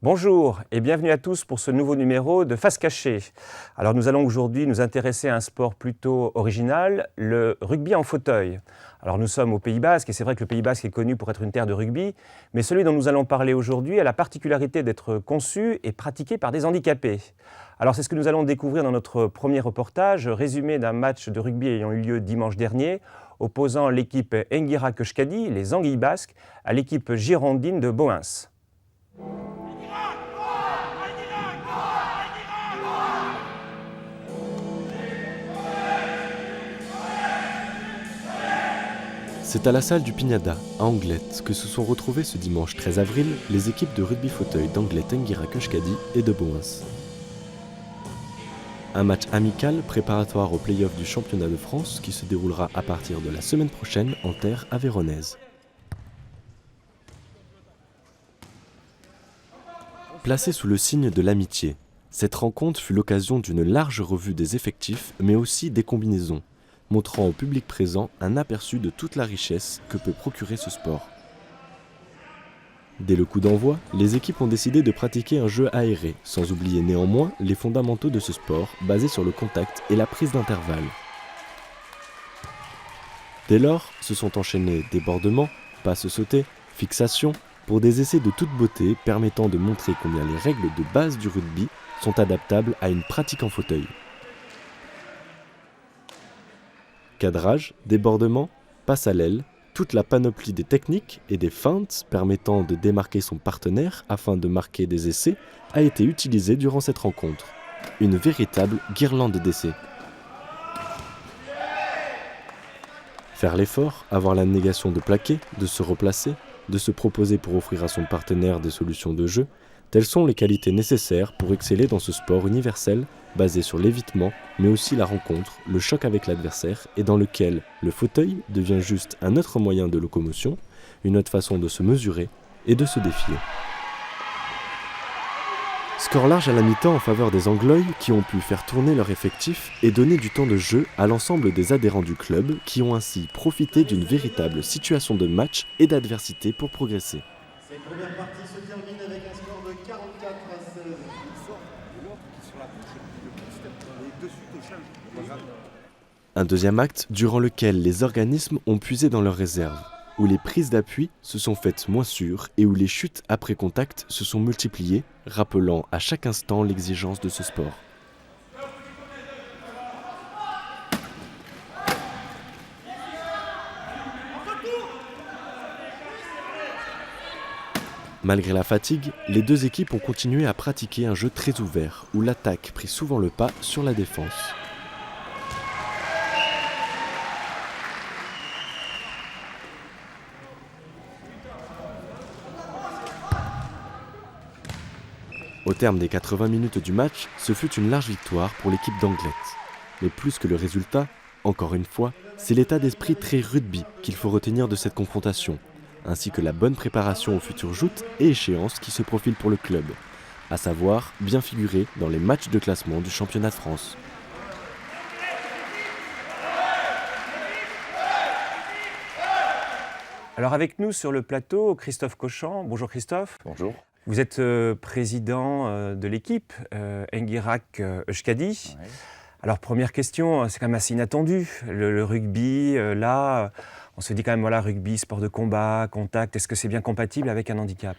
Bonjour et bienvenue à tous pour ce nouveau numéro de Face Cachée. Alors nous allons aujourd'hui nous intéresser à un sport plutôt original, le rugby en fauteuil. Alors nous sommes au Pays Basque et c'est vrai que le Pays Basque est connu pour être une terre de rugby, mais celui dont nous allons parler aujourd'hui a la particularité d'être conçu et pratiqué par des handicapés. Alors c'est ce que nous allons découvrir dans notre premier reportage, résumé d'un match de rugby ayant eu lieu dimanche dernier, opposant l'équipe Enguirac Euskadi, les Anguilles Basques, à l'équipe girondine de Boens. C'est à la salle du Pignada, à Anglet, que se sont retrouvés ce dimanche 13 avril les équipes de rugby fauteuil d'Anglet Enguirac Euskadi et de Boens. Un match amical préparatoire au play-off du championnat de France qui se déroulera à partir de la semaine prochaine en terre aveyronnaise. Placée sous le signe de l'amitié, cette rencontre fut l'occasion d'une large revue des effectifs mais aussi des combinaisons, montrant au public présent un aperçu de toute la richesse que peut procurer ce sport. Dès le coup d'envoi, les équipes ont décidé de pratiquer un jeu aéré, sans oublier néanmoins les fondamentaux de ce sport basés sur le contact et la prise d'intervalle. Dès lors, se sont enchaînés débordements, passes sautées, fixations, pour des essais de toute beauté permettant de montrer combien les règles de base du rugby sont adaptables à une pratique en fauteuil. Cadrage, débordement, passe à l'aile, toute la panoplie des techniques et des feintes permettant de démarquer son partenaire afin de marquer des essais a été utilisée durant cette rencontre. Une véritable guirlande d'essais. Faire l'effort, avoir la négation de plaquer, de se replacer, de se proposer pour offrir à son partenaire des solutions de jeu, telles sont les qualités nécessaires pour exceller dans ce sport universel basé sur l'évitement, mais aussi la rencontre, le choc avec l'adversaire et dans lequel le fauteuil devient juste un autre moyen de locomotion, une autre façon de se mesurer et de se défier. Score large à la mi-temps en faveur des Anglois qui ont pu faire tourner leur effectif et donner du temps de jeu à l'ensemble des adhérents du club qui ont ainsi profité d'une véritable situation de match et d'adversité pour progresser. Cette première partie se termine avec un score de 44 à 16. Un deuxième acte durant lequel les organismes ont puisé dans leurs réserves, où les prises d'appui se sont faites moins sûres et où les chutes après contact se sont multipliées, rappelant à chaque instant l'exigence de ce sport. Malgré la fatigue, les deux équipes ont continué à pratiquer un jeu très ouvert, où l'attaque prit souvent le pas sur la défense. Au terme des 80 minutes du match, ce fut une large victoire pour l'équipe d'Anglet. Mais plus que le résultat, encore une fois, c'est l'état d'esprit très rugby qu'il faut retenir de cette confrontation, ainsi que la bonne préparation aux futures joutes et échéances qui se profilent pour le club, à savoir bien figurer dans les matchs de classement du championnat de France. Alors avec nous sur le plateau, Christophe Cauchan. Bonjour Christophe. Bonjour. Vous êtes président de l'équipe Enguirac Euskadi. Ouais. Alors première question, c'est quand même assez inattendu. Le rugby, là, on se dit quand même, voilà, rugby, sport de combat, contact, est-ce que c'est bien compatible avec un handicap ?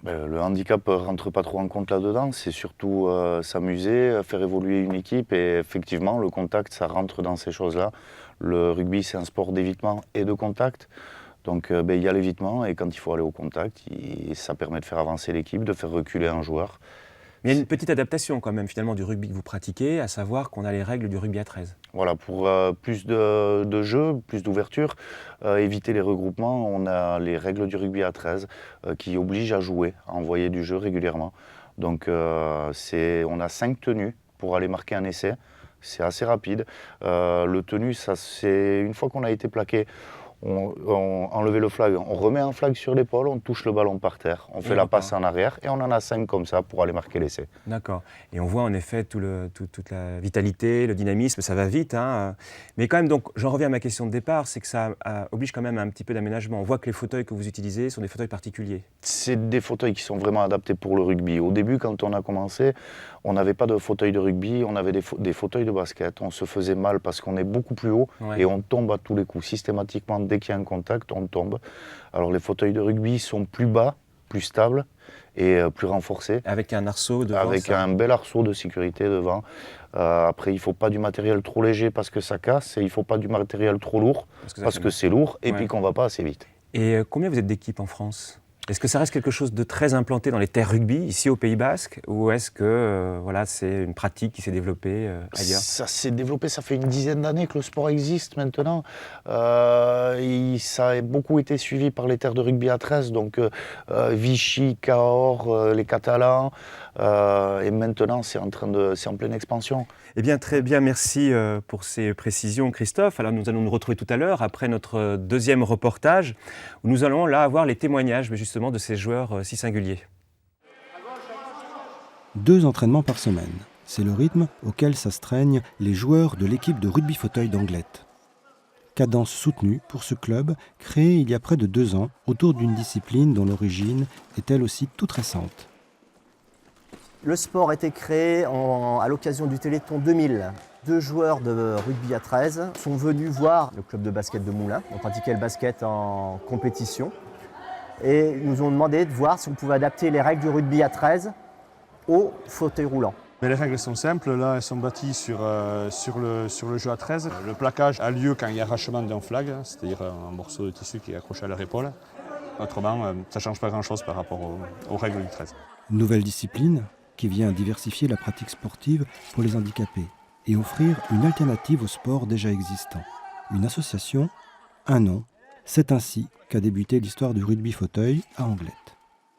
Le handicap ne rentre pas trop en compte là-dedans, c'est surtout s'amuser, faire évoluer une équipe et effectivement le contact ça rentre dans ces choses-là. Le rugby c'est un sport d'évitement et de contact, donc il y a l'évitement et quand il faut aller au contact, ça permet de faire avancer l'équipe, de faire reculer un joueur. Mais il y a une petite adaptation quand même finalement du rugby que vous pratiquez, à savoir qu'on a les règles du rugby à 13. Voilà, pour plus de jeu, plus d'ouverture, éviter les regroupements, on a les règles du rugby à 13 qui obligent à jouer, à envoyer du jeu régulièrement. Donc on a 5 tenues pour aller marquer un essai, c'est assez rapide. Le tenue, ça, c'est une fois qu'on a été plaqué, on enlevait le flag, on remet un flag sur l'épaule, on touche le ballon par terre, on fait la passe en arrière et on en a 5 comme ça pour aller marquer l'essai. D'accord. Et on voit en effet toute la vitalité, le dynamisme, ça va vite. Hein. Mais quand même, donc, j'en reviens à ma question de départ, c'est que ça oblige quand même à un petit peu d'aménagement. On voit que les fauteuils que vous utilisez sont des fauteuils particuliers. C'est des fauteuils qui sont vraiment adaptés pour le rugby. Au début, quand on a commencé, on n'avait pas de fauteuils de rugby, on avait des fauteuils de basket. On se faisait mal parce qu'on est beaucoup plus haut et on tombe à tous les coups. Systématiquement, dès qu'il y a un contact, on tombe. Alors les fauteuils de rugby sont plus bas, plus stables et plus renforcés. Avec un arceau devant. Avec un bel arceau de sécurité devant. Après, il ne faut pas du matériel trop léger parce que ça casse et il ne faut pas du matériel trop lourd parce que c'est lourd et puis qu'on ne va pas assez vite. Et combien vous êtes d'équipes en France ? Est-ce que ça reste quelque chose de très implanté dans les terres rugby, ici au Pays Basque, ou est-ce que voilà, c'est une pratique qui s'est développée ailleurs ? Ça s'est développé, ça fait une dizaine d'années que le sport existe maintenant. Ça a beaucoup été suivi par les terres de rugby à 13, donc Vichy, Cahors, les Catalans, et maintenant c'est en pleine expansion. Eh bien, très bien, merci pour ces précisions, Christophe. Alors, nous allons nous retrouver tout à l'heure, après notre deuxième reportage, où nous allons là avoir les témoignages, justement, de ces joueurs si singuliers. 2 entraînements par semaine, c'est le rythme auquel s'astreignent les joueurs de l'équipe de rugby fauteuil d'Anglet. Cadence soutenue pour ce club, créé il y a près de 2 ans, autour d'une discipline dont l'origine est elle aussi toute récente. Le sport a été créé à l'occasion du Téléthon 2000. 2 joueurs de rugby à 13 sont venus voir le club de basket de Moulins. On pratiquait le basket en compétition. Et ils nous ont demandé de voir si on pouvait adapter les règles du rugby à 13 au fauteuil roulant. Mais les règles sont simples, là elles sont bâties sur le jeu à 13. Le plaquage a lieu quand il y a arrachement d'un flag, c'est-à-dire un morceau de tissu qui est accroché à leur épaule. Autrement, ça ne change pas grand-chose par rapport aux règles du 13. Nouvelle discipline qui vient diversifier la pratique sportive pour les handicapés et offrir une alternative au sport déjà existant. Une association, un nom, c'est ainsi qu'a débuté l'histoire du rugby fauteuil à Anglet.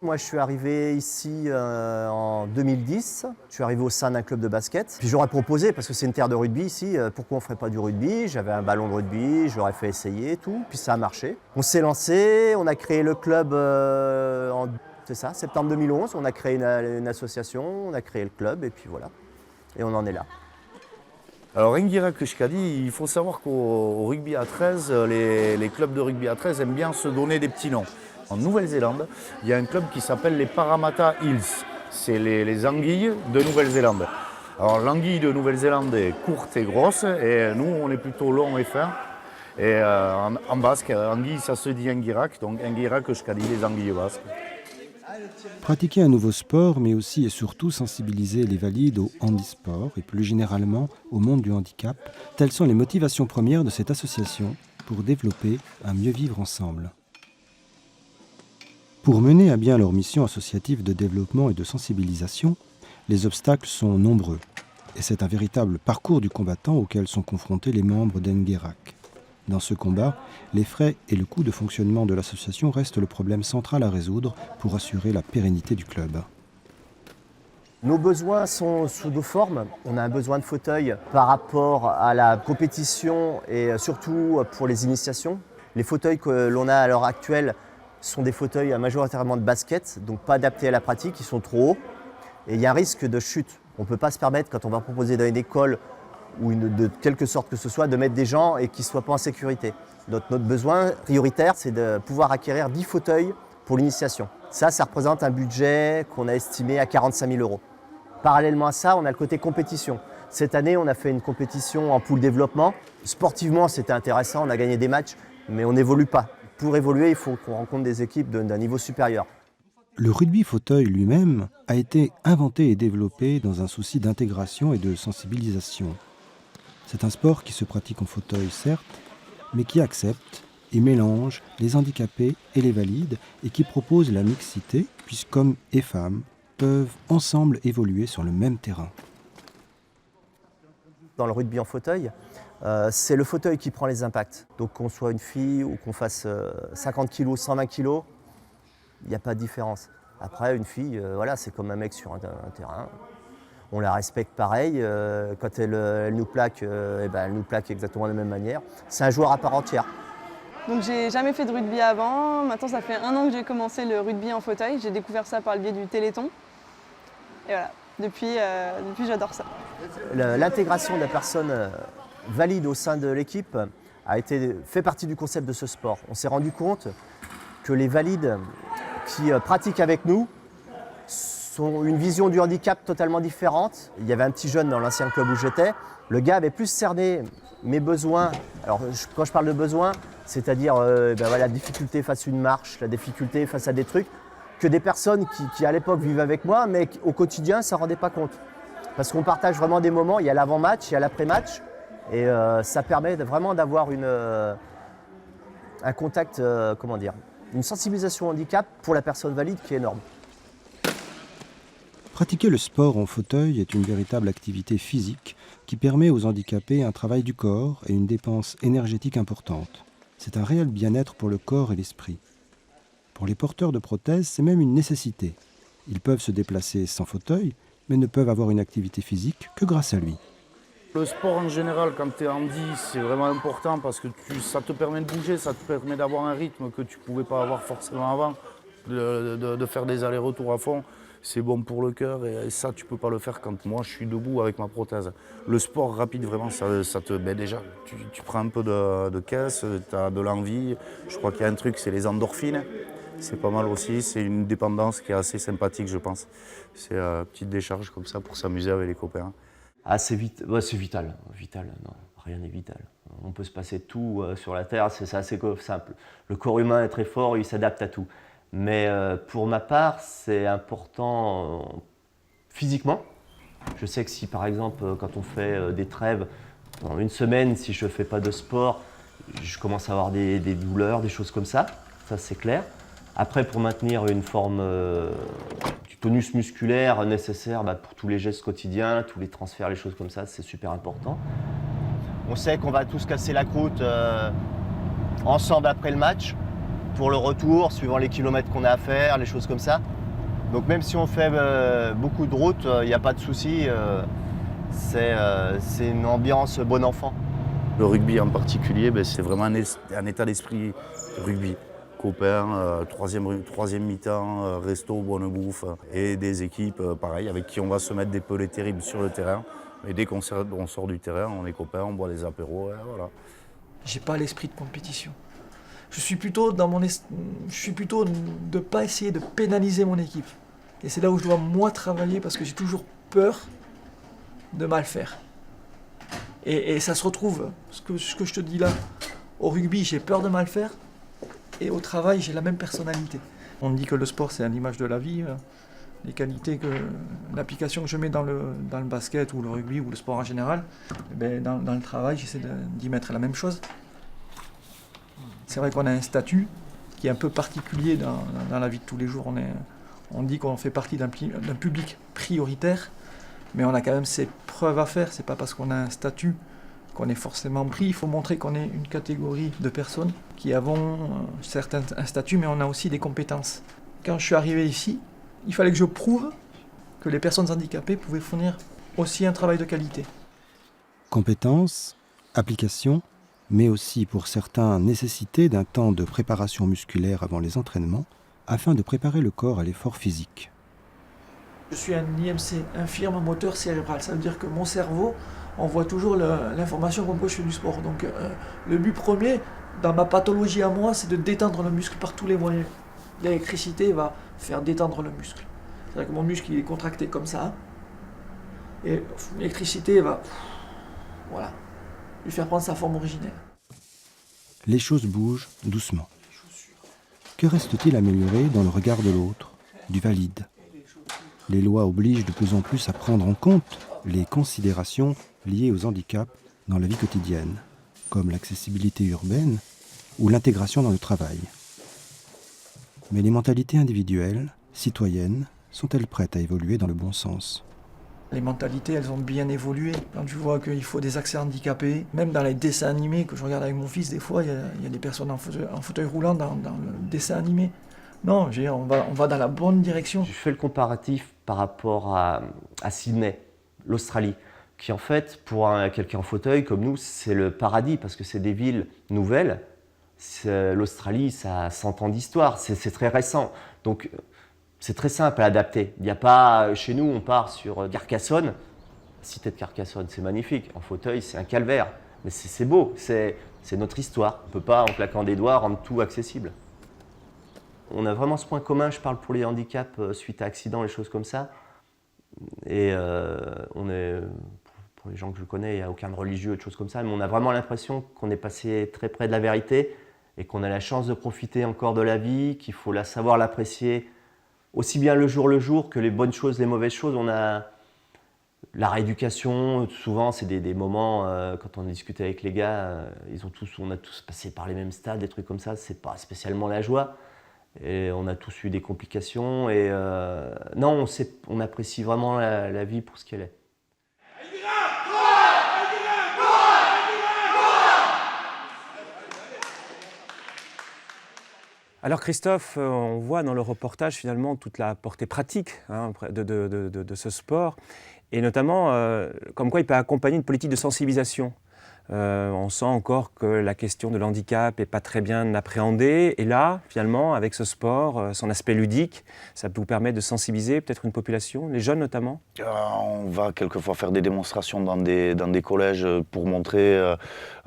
Moi, je suis arrivé ici en 2010. Je suis arrivé au sein d'un club de basket. Puis j'aurais proposé, parce que c'est une terre de rugby ici, pourquoi on ne ferait pas du rugby ? J'avais un ballon de rugby, je l'aurais fait essayer et tout. Puis ça a marché. On s'est lancé, on a créé le club c'est ça, septembre 2011. On a créé une association, on a créé le club et puis voilà. Et on en est là. Alors Enguira Kushkadi, il faut savoir qu'au rugby à 13, les clubs de rugby à 13 aiment bien se donner des petits noms. En Nouvelle-Zélande, il y a un club qui s'appelle les Parramatta Eels. C'est les anguilles de Nouvelle-Zélande. Alors l'anguille de Nouvelle-Zélande est courte et grosse et nous on est plutôt long et fin. Et en basque, anguille ça se dit Enguirac, donc Enguira Kushkadi, les anguilles basques. Pratiquer un nouveau sport, mais aussi et surtout sensibiliser les valides au handisport et plus généralement au monde du handicap, telles sont les motivations premières de cette association pour développer un mieux vivre ensemble. Pour mener à bien leur mission associative de développement et de sensibilisation, les obstacles sont nombreux et c'est un véritable parcours du combattant auquel sont confrontés les membres d'Enguirac. Dans ce combat, les frais et le coût de fonctionnement de l'association restent le problème central à résoudre pour assurer la pérennité du club. Nos besoins sont sous 2 formes. On a un besoin de fauteuil par rapport à la compétition et surtout pour les initiations. Les fauteuils que l'on a à l'heure actuelle sont des fauteuils majoritairement de basket, donc pas adaptés à la pratique, ils sont trop hauts. Et il y a un risque de chute. On ne peut pas se permettre, quand on va proposer dans une école ou de quelque sorte que ce soit, de mettre des gens et qui ne soient pas en sécurité. Notre besoin prioritaire, c'est de pouvoir acquérir 10 fauteuils pour l'initiation. Ça représente un budget qu'on a estimé à 45 000 €. Parallèlement à ça, on a le côté compétition. Cette année, on a fait une compétition en pool développement. Sportivement, c'était intéressant, on a gagné des matchs, mais on n'évolue pas. Pour évoluer, il faut qu'on rencontre des équipes d'un niveau supérieur. Le rugby fauteuil lui-même a été inventé et développé dans un souci d'intégration et de sensibilisation. C'est un sport qui se pratique en fauteuil, certes, mais qui accepte et mélange les handicapés et les valides et qui propose la mixité, puisqu'hommes et femmes peuvent ensemble évoluer sur le même terrain. Dans le rugby en fauteuil, c'est le fauteuil qui prend les impacts. Donc qu'on soit une fille ou qu'on fasse 50 kg, 120 kg, il n'y a pas de différence. Après, une fille, voilà, c'est comme un mec sur un terrain. On la respecte pareil. Quand elle nous plaque, elle nous plaque exactement de la même manière. C'est un joueur à part entière. Donc j'ai jamais fait de rugby avant. Maintenant ça fait 1 an que j'ai commencé le rugby en fauteuil. J'ai découvert ça par le biais du Téléthon. Et voilà, depuis j'adore ça. L'intégration de la personne valide au sein de l'équipe fait partie du concept de ce sport. On s'est rendu compte que les valides qui pratiquent avec nous ont une vision du handicap totalement différente. Il y avait un petit jeune dans l'ancien club où j'étais. Le gars avait plus cerné mes besoins. Alors quand je parle de besoins, c'est-à-dire la difficulté face à une marche, la difficulté face à des trucs, que des personnes qui à l'époque vivaient avec moi, mais au quotidien, ça ne rendait pas compte. Parce qu'on partage vraiment des moments, il y a l'avant-match, il y a l'après-match, et ça permet vraiment d'avoir un contact, une sensibilisation au handicap pour la personne valide qui est énorme. Pratiquer le sport en fauteuil est une véritable activité physique qui permet aux handicapés un travail du corps et une dépense énergétique importante. C'est un réel bien-être pour le corps et l'esprit. Pour les porteurs de prothèses, c'est même une nécessité. Ils peuvent se déplacer sans fauteuil, mais ne peuvent avoir une activité physique que grâce à lui. Le sport en général, quand tu es handi, c'est vraiment important parce que ça te permet de bouger, ça te permet d'avoir un rythme que tu ne pouvais pas avoir forcément avant, de faire des allers-retours à fond. C'est bon pour le cœur et ça, tu ne peux pas le faire quand moi je suis debout avec ma prothèse. Le sport rapide, vraiment, ça te met déjà. Tu prends un peu de caisse, tu as de l'envie. Je crois qu'il y a un truc, c'est les endorphines. C'est pas mal aussi, c'est une dépendance qui est assez sympathique, je pense. C'est une petite décharge comme ça pour s'amuser avec les copains. Ah, c'est vital. Vital, non, rien n'est vital. On peut se passer de tout sur la Terre, c'est assez simple. Le corps humain est très fort, il s'adapte à tout. Mais pour ma part, c'est important physiquement. Je sais que si par exemple, quand on fait des trêves, pendant une semaine, si je ne fais pas de sport, je commence à avoir des douleurs, des choses comme ça c'est clair. Après, pour maintenir une forme du tonus musculaire nécessaire pour tous les gestes quotidiens, tous les transferts, les choses comme ça, c'est super important. On sait qu'on va tous casser la croûte ensemble après le match, pour le retour, suivant les kilomètres qu'on a à faire, les choses comme ça. Donc même si on fait beaucoup de route, il n'y a pas de souci, c'est une ambiance bon enfant. Le rugby en particulier, c'est vraiment un état d'esprit rugby. Copains, troisième mi-temps, resto, bonne bouffe et des équipes pareil avec qui on va se mettre des pelés terribles sur le terrain. Mais dès qu'on sort du terrain, on est copains, on boit des apéros, et voilà. J'ai pas l'esprit de compétition. Je suis plutôt de ne pas essayer de pénaliser mon équipe. Et c'est là où je dois moi travailler parce que j'ai toujours peur de mal faire. Et ça se retrouve, ce que je te dis là, au rugby j'ai peur de mal faire. Et au travail, j'ai la même personnalité. On me dit que le sport, c'est à l'image de la vie. Les qualités, l'application que je mets dans le basket ou le rugby ou le sport en général, dans le travail, j'essaie d'y mettre la même chose. C'est vrai qu'on a un statut qui est un peu particulier dans la vie de tous les jours. On dit qu'on fait partie d'un public prioritaire, mais on a quand même ses preuves à faire. C'est pas parce qu'on a un statut qu'on est forcément pris. Il faut montrer qu'on est une catégorie de personnes qui avons certes un statut, mais on a aussi des compétences. Quand je suis arrivé ici, il fallait que je prouve que les personnes handicapées pouvaient fournir aussi un travail de qualité. Compétences, application, mais aussi pour certains nécessité d'un temps de préparation musculaire avant les entraînements, afin de préparer le corps à l'effort physique. Je suis un IMC, infirme moteur cérébral. Ça veut dire que mon cerveau envoie toujours l'information comme quoi je fais du sport. Donc le but premier, dans ma pathologie à moi, c'est de détendre le muscle par tous les moyens. L'électricité va faire détendre le muscle. C'est-à-dire que mon muscle il est contracté comme ça. Et l'électricité va lui faire prendre sa forme originelle. Les choses bougent doucement. Que reste-t-il à améliorer dans le regard de l'autre, du valide ? Les lois obligent de plus en plus à prendre en compte les considérations liées aux handicaps dans la vie quotidienne, comme l'accessibilité urbaine ou l'intégration dans le travail. Mais les mentalités individuelles, citoyennes, sont-elles prêtes à évoluer dans le bon sens ? Les mentalités, elles ont bien évolué. Quand tu vois qu'il faut des accès handicapés, même dans les dessins animés que je regarde avec mon fils, des fois, il y a des personnes en fauteuil roulant dans le dessin animé. Non, on va dans la bonne direction. Je fais le comparatif par rapport à Sydney, l'Australie, qui en fait, pour quelqu'un en fauteuil comme nous, c'est le paradis parce que c'est des villes nouvelles, L'Australie, ça a 100 ans d'histoire, c'est très récent. Donc c'est très simple à adapter. Il n'y a pas, chez nous, on part sur Carcassonne. La cité de Carcassonne, c'est magnifique. En fauteuil, c'est un calvaire. Mais c'est beau, c'est notre histoire. On ne peut pas, en claquant des doigts, rendre tout accessible. On a vraiment ce point commun, je parle pour les handicaps suite à accidents, les choses comme ça. Et on est, pour les gens que je connais, il n'y a aucun religieux, des choses comme ça, mais on a vraiment l'impression qu'on est passé très près de la vérité et qu'on a la chance de profiter encore de la vie, qu'il faut savoir l'apprécier aussi bien le jour que les bonnes choses, les mauvaises choses. On a la rééducation, souvent c'est des moments, quand on discute avec les gars, on a tous passé par les mêmes stades, des trucs comme ça, c'est pas spécialement la joie. Et on a tous eu des complications et non, on apprécie vraiment la vie pour ce qu'elle est. Alors Christophe, on voit dans le reportage finalement toute la portée pratique de ce sport et notamment comme quoi il peut accompagner une politique de sensibilisation. On sent encore que la question de l'handicap n'est pas très bien appréhendée. Et là, finalement, avec ce sport, son aspect ludique, ça peut vous permettre de sensibiliser peut-être une population, les jeunes notamment? On va quelquefois faire des démonstrations dans des collèges pour montrer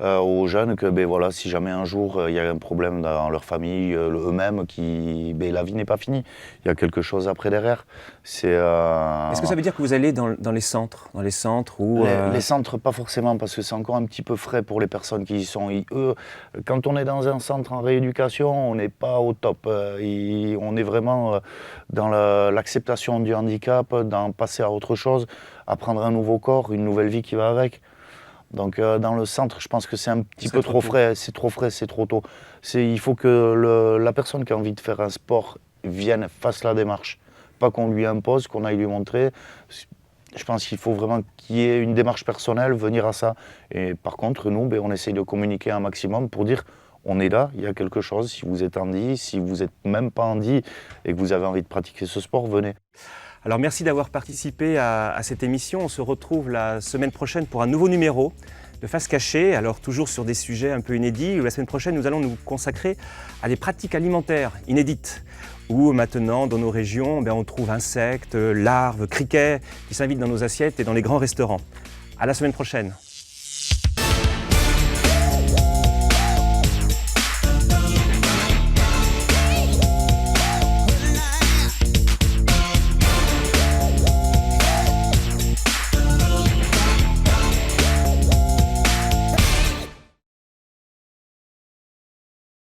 aux jeunes que voilà, si jamais un jour il y a un problème dans leur famille, eux-mêmes, la vie n'est pas finie. Il y a quelque chose après derrière. Est-ce que ça veut dire que vous allez dans les centres où, Les centres, pas forcément, parce que c'est encore un petit peu frais pour les personnes qui y sont. Eux, quand on est dans un centre en rééducation, on n'est pas au top. On est vraiment dans l'acceptation du handicap, d'en passer à autre chose, à prendre un nouveau corps, une nouvelle vie qui va avec. Donc dans le centre, je pense que c'est un petit peu trop frais. C'est trop frais, c'est trop tôt. Il faut que la personne qui a envie de faire un sport vienne, fasse la démarche. Pas qu'on lui impose, qu'on aille lui montrer. Je pense qu'il faut vraiment qu'il y ait une démarche personnelle, venir à ça. Et par contre, nous, on essaye de communiquer un maximum pour dire on est là, il y a quelque chose. Si vous êtes handi, si vous n'êtes même pas handi et que vous avez envie de pratiquer ce sport, venez. Alors merci d'avoir participé à cette émission. On se retrouve la semaine prochaine pour un nouveau numéro de Face Cachée. Alors toujours sur des sujets un peu inédits. La semaine prochaine, nous allons nous consacrer à des pratiques alimentaires inédites. Où maintenant, dans nos régions, on trouve insectes, larves, criquets qui s'invitent dans nos assiettes et dans les grands restaurants. À la semaine prochaine.